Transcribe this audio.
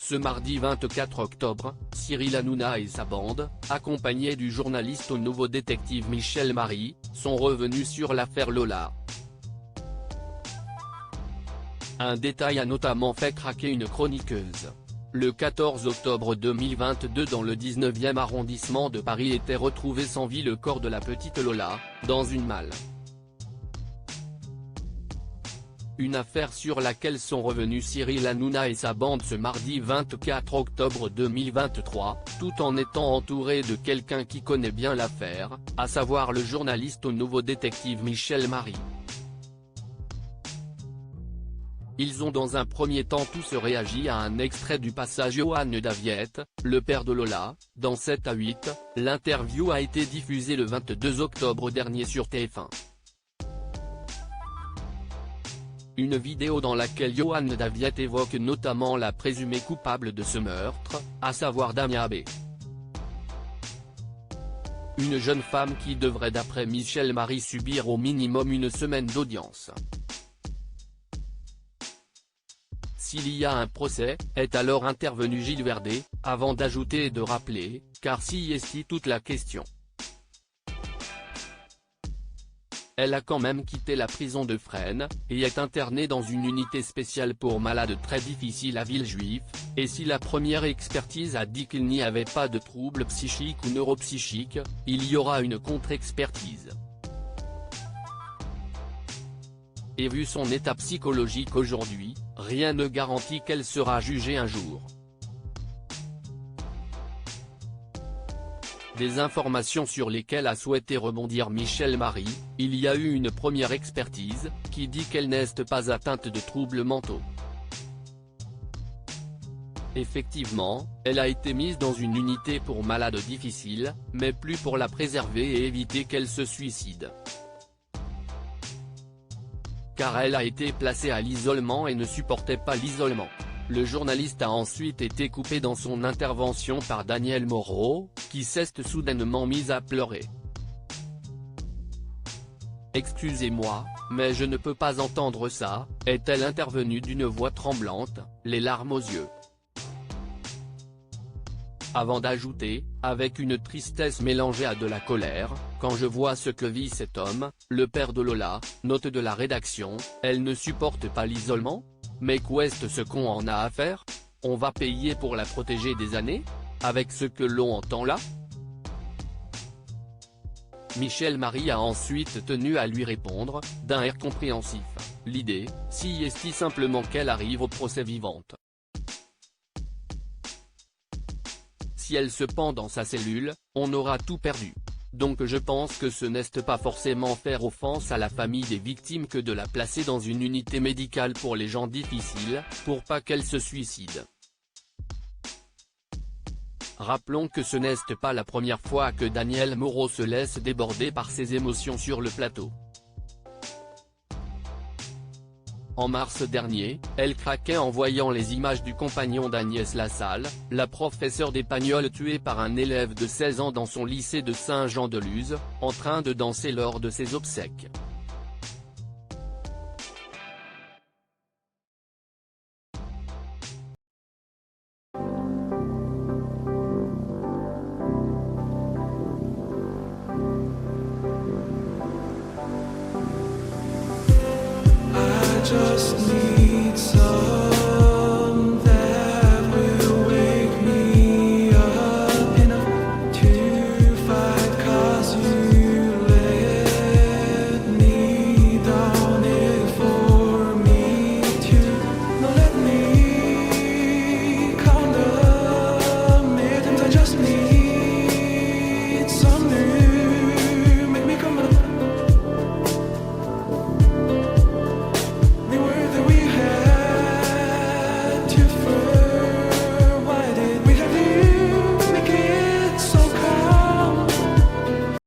Ce mardi 24 octobre, Cyril Hanouna et sa bande, accompagnés du journaliste au nouveau détective Michel Marie, sont revenus sur l'affaire Lola. Un détail a notamment fait craquer une chroniqueuse. Le 14 octobre 2022 dans le 19e arrondissement de Paris était retrouvé sans vie le corps de la petite Lola, dans une malle. Une affaire sur laquelle sont revenus Cyril Hanouna et sa bande ce mardi 24 octobre 2023, tout en étant entouré de quelqu'un qui connaît bien l'affaire, à savoir le journaliste au nouveau détective Michel Marie. Ils ont dans un premier temps tous réagi à un extrait du passage Johan Daviette, le père de Lola, dans 7 à 8, l'interview a été diffusée le 22 octobre dernier sur TF1. Une vidéo dans laquelle Johan Daviette évoque notamment la présumée coupable de ce meurtre, à savoir Damia B. Une jeune femme qui devrait d'après Michel Marie subir au minimum une semaine d'audience. S'il y a un procès, est alors intervenu Gilles Verdé, avant d'ajouter et de rappeler, car si est toute la question. Elle a quand même quitté la prison de Fresnes, et est internée dans une unité spéciale pour malades très difficiles à Villejuif, et si la première expertise a dit qu'il n'y avait pas de troubles psychiques ou neuropsychiques, il y aura une contre-expertise. Et vu son état psychologique aujourd'hui, rien ne garantit qu'elle sera jugée un jour. Des informations sur lesquelles a souhaité rebondir Michel Marie, il y a eu une première expertise, qui dit qu'elle n'est pas atteinte de troubles mentaux. Effectivement, elle a été mise dans une unité pour malades difficiles, mais plus pour la préserver et éviter qu'elle se suicide. Car elle a été placée à l'isolement et ne supportait pas l'isolement. Le journaliste a ensuite été coupé dans son intervention par Daniel Moreau, qui s'est soudainement mise à pleurer. « Excusez-moi, mais je ne peux pas entendre ça », est-elle intervenue d'une voix tremblante, les larmes aux yeux. Avant d'ajouter, avec une tristesse mélangée à de la colère, « Quand je vois ce que vit cet homme, le père de Lola, note de la rédaction, elle ne supporte pas l'isolement ? Mais qu'est-ce ce qu'on en a à faire ? On va payer pour la protéger des années ? Avec ce que l'on entend là ?» Michel Marie a ensuite tenu à lui répondre, d'un air compréhensif, « L'idée, si est simplement qu'elle arrive au procès vivante. Si elle se pend dans sa cellule, on aura tout perdu. Donc je pense que ce n'est pas forcément faire offense à la famille des victimes que de la placer dans une unité médicale pour les gens difficiles, pour pas qu'elle se suicide. Rappelons que ce n'est pas la première fois que Daniel Moreau se laisse déborder par ses émotions sur le plateau. En mars dernier, elle craquait en voyant les images du compagnon d'Agnès Lassalle, la professeure d'espagnol tuée par un élève de 16 ans dans son lycée de Saint-Jean-de-Luz, en train de danser lors de ses obsèques. Just need